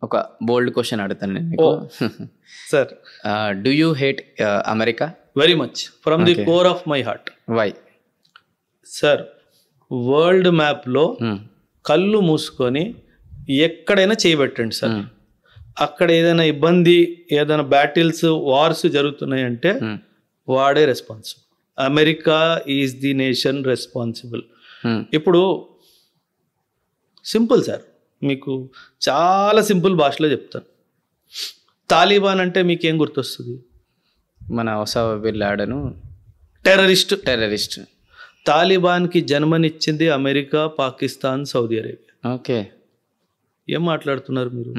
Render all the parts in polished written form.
ఒక బోల్డ్ క్వశ్చన్ అడుగుతాను నేను మీకు. Sir, do you hate America? Very much, from the core of my heart. Why? Sir, world మ్యాప్లో కళ్ళు మూసుకొని ఎక్కడైనా చేయబెట్టండి సార్. అక్కడ ఏదైనా ఇబ్బంది, ఏదైనా బ్యాటిల్స్, వార్స్ జరుగుతున్నాయంటే వాడే responsible. America is the nation responsible. ఇప్పుడు సింపుల్ సార్, మీకు చాలా సింపుల్ భాషలో చెప్తాను. తాలిబాన్ అంటే మీకేం గుర్తొస్తుంది? మన ఒసామా బిన్ లాడెన్ టెర్రరిస్ట్. తాలిబాన్కి జన్మనిచ్చింది America, Pakistan, Saudi Arabia. Okay, ఏం మాట్లాడుతున్నారు మీరు?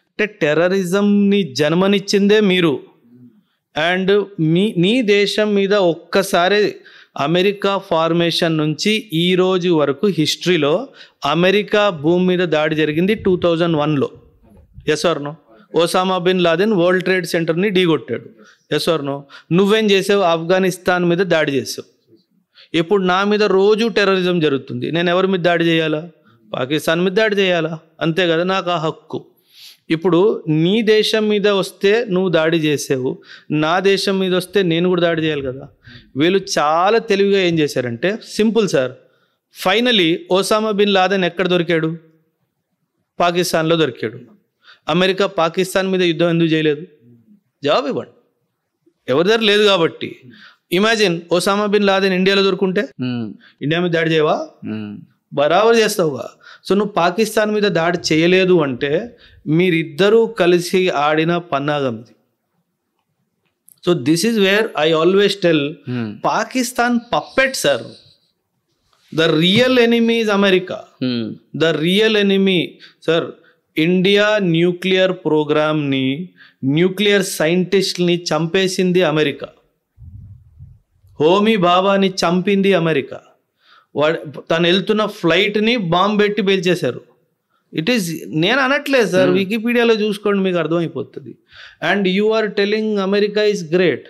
అంటే టెర్రరిజంని జన్మనిచ్చిందే మీరు. అండ్ నీ దేశం మీద ఒక్కసారి అమెరికా ఫార్మేషన్ నుంచి ఈ రోజు వరకు హిస్టరీలో అమెరికా భూమి మీద దాడి జరిగింది 2001లో. Yes or no? Osama bin Laden world trade సెంటర్ని ఢీగొట్టాడు. Yes or no? నువ్వేం చేసావు? ఆఫ్ఘనిస్తాన్ మీద దాడి చేసావు. ఇప్పుడు నా మీద రోజు టెర్రరిజం జరుగుతుంది. నేను ఎవరి మీద దాడి చేయాలా? పాకిస్తాన్ మీద దాడి చేయాలా? అంతే కదా, నాకు ఆ హక్కు. ఇప్పుడు నీ దేశం మీద వస్తే నువ్వు దాడి చేసావు, నా దేశం మీద వస్తే నేను కూడా దాడి చేయాలి కదా. వీళ్ళు చాలా తెలివిగా ఏం చేశారంటే, simple sir, finally Osama bin Laden ఎక్కడ దొరికాడు? పాకిస్తాన్లో దొరికాడు. అమెరికా పాకిస్తాన్ మీద యుద్ధం ఎందుకు చేయలేదు? జవాబు ఇవ్వండి. ఎవరి దగ్గర లేదు కాబట్టి. ఇమాజిన్ ఒసామా బిన్ లాదెన్ ఇండియాలో దొరుకుంటే ఇండియా మీద దాడి చేయవా? బరాబర్ చేస్తావుగా. సో నువ్వు పాకిస్తాన్ మీద దాడి చేయలేదు అంటే మీరిద్దరూ కలిసి ఆడిన పన్నాగం ఇది. So this is where I always tell, Pakistan puppet sir. The real enemy is America. The real enemy sir, India nuclear ప్రోగ్రామ్ని, న్యూక్లియర్ సైంటిస్ట్ని చంపేసింది అమెరికా. హోమీ బాబాని చంపింది అమెరికా. తను వెళ్తున్న ఫ్లైట్ని బాంబు పెట్టి పేల్చేశారు. ఇట్ ఈస్, నేను అనట్లేదు సార్, వికీపీడియాలో చూసుకోండి, మీకు అర్థమైపోతుంది. And you are telling America is great.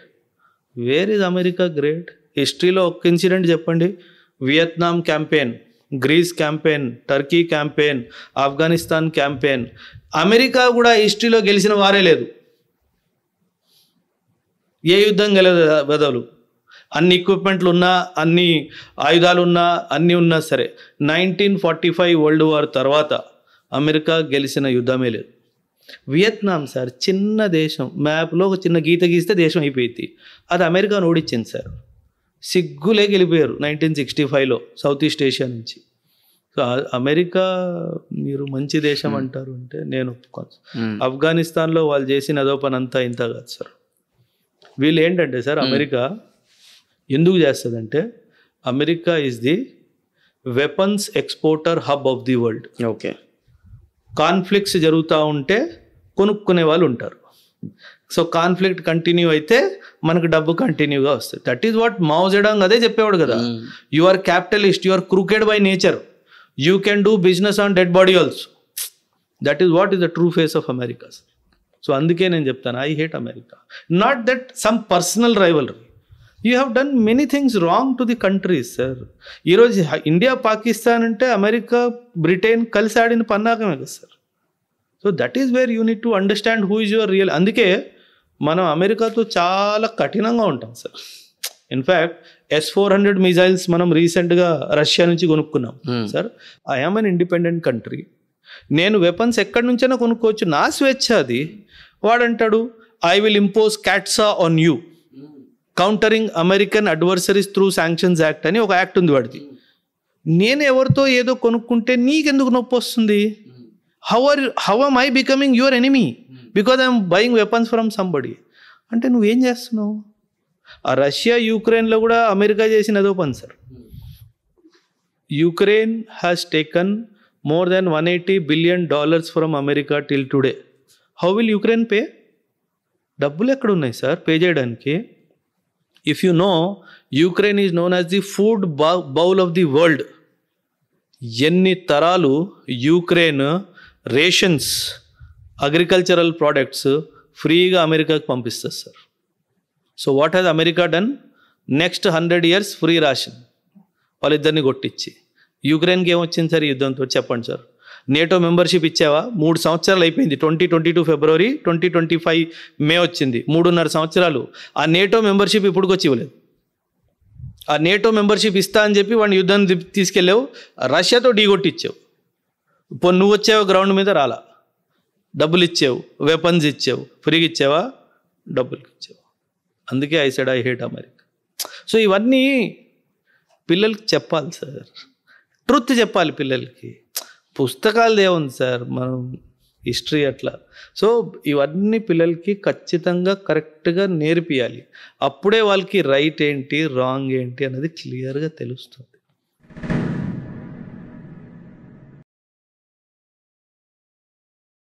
Where is America great? హిస్టరీలో ఒక ఇన్సిడెంట్ చెప్పండి. Vietnam campaign, Greece campaign, Turkey campaign, Afghanistan campaign. America కూడా హిస్టరీలో గెలిచిన వారే లేదు. ఏ యుద్ధం గెలదు బదులు. అన్ని ఎక్విప్మెంట్లు ఉన్నా, అన్ని ఆయుధాలు ఉన్నా, అన్నీ ఉన్నా సరే 1945 వరల్డ్ వార్ తర్వాత అమెరికా గెలిచిన యుద్ధమే లేదు. వియత్నాం సార్ చిన్న దేశం, మ్యాప్లో ఒక చిన్న గీత గీస్తే దేశం అయిపోయింది. అది అమెరికాను ఓడించింది సార్. సిగ్గులే గెలిపోయారు 1965లో సౌత్ ఈస్ట్ ఏషియా నుంచి. సో అమెరికా మీరు మంచి దేశం అంటారు అంటే నేను ఒప్పుకోను. ఆఫ్ఘనిస్తాన్లో వాళ్ళు చేసిన అదో పని అంతా ఇంత కాదు సార్. వీళ్ళు ఏంటంటే సార్, అమెరికా ఎందుకు చేస్తుందంటే, America is the weapons exporter hub of the world. Okay, conflicts జరుగుతూ ఉంటే కొనుక్కునే వాళ్ళు ఉంటారు. సో కాన్ఫ్లిక్ట్ కంటిన్యూ అయితే మనకు డబ్బు కంటిన్యూగా వస్తుంది. That is what Mao Zedong అదే చెప్పేవాడు కదా. You are capitalist, you are crooked by nature, you can do business on dead body also. That is what is the true face of America. So అందుకే నేను చెప్తాను, I hate America. Not that some personal rivalry. You have done many things wrong to the countries sir. ఈరోజు India Pakistan అంటే America Britain కలిసి ఆడిన పన్నాగమే కదా sir. So that is where you need to understand who is your real. అందుకే మనం అమెరికాతో చాలా కఠినంగా ఉంటాం సార్. ఇన్ఫ్యాక్ట్ S-400 మిజైల్స్ మనం రీసెంట్గా రష్యా నుంచి కొనుక్కున్నాం sir. I'm an independent country. నేను వెపన్స్ ఎక్కడి నుంచైనా కొనుక్కోవచ్చు, నా స్వేచ్ఛ అది. వాడంటాడు I will impose CAATSA on you, countering American adversaries through sanctions act అని ఒక యాక్ట్ ఉంది వాడిది. నేను ఎవరితో ఏదో కొనుక్కుంటే నీకెందుకు నొప్పి వస్తుంది? How am I becoming your enemy because I am buying weapons from somebody? అంటే నువ్వేం చేస్తున్నావు? ఆ రష్యా యూక్రెయిన్లో కూడా అమెరికా చేసిన అదో పని sir. Ukraine has taken more than $180 billion from America till today. How will Ukraine pay? డబ్బులు ఎక్కడ ఉన్నాయి సార్ పే చేయడానికి? If you know, Ukraine is known as the food bowl of the world. ఎన్ని తరాలు Ukraine rations, agricultural products ఫ్రీగా అమెరికాకి పంపిస్తారు sir. So what has America done? Next 100 years free ration వాళ్ళిద్దరిని కొట్టించి. యూక్రెయిన్కి ఏమొచ్చింది సార్ ఈ యుద్ధంతో చెప్పండి సార్. నేటో మెంబర్షిప్ ఇచ్చావా? 3 సంవత్సరాలు అయిపోయింది. 2022 ఫిబ్రవరి, 2025 మే వచ్చింది. 3.5 సంవత్సరాలు. ఆ నేటో మెంబర్షిప్ ఇప్పటికొచ్చి ఇవ్వలేదు. ఆ నేటో మెంబర్షిప్ ఇస్తా అని చెప్పి వాడిని యుద్ధం తీసుకెళ్ళావు, రష్యాతో ఢీగొట్టిచ్చావు. ఇప్పుడు నువ్వు వచ్చావు గ్రౌండ్ మీద, రాలా. డబ్బులు ఇచ్చావు, వెపన్స్ ఇచ్చావు, ఫ్రీగా ఇచ్చావా? డబ్బులు ఇచ్చావు. అందుకే I said I hate America. So ఇవన్నీ పిల్లలకి చెప్పాలి సార్, ట్రూత్ చెప్పాలి పిల్లలకి. పుస్తకాలు ఏముంది సార్, మనం హిస్టరీ అట్లా. సో ఇవన్నీ పిల్లలకి ఖచ్చితంగా కరెక్ట్గా నేర్పియాలి. అప్పుడే వాళ్ళకి రైట్ ఏంటి, రాంగ్ ఏంటి అనేది క్లియర్గా తెలుస్తుంది.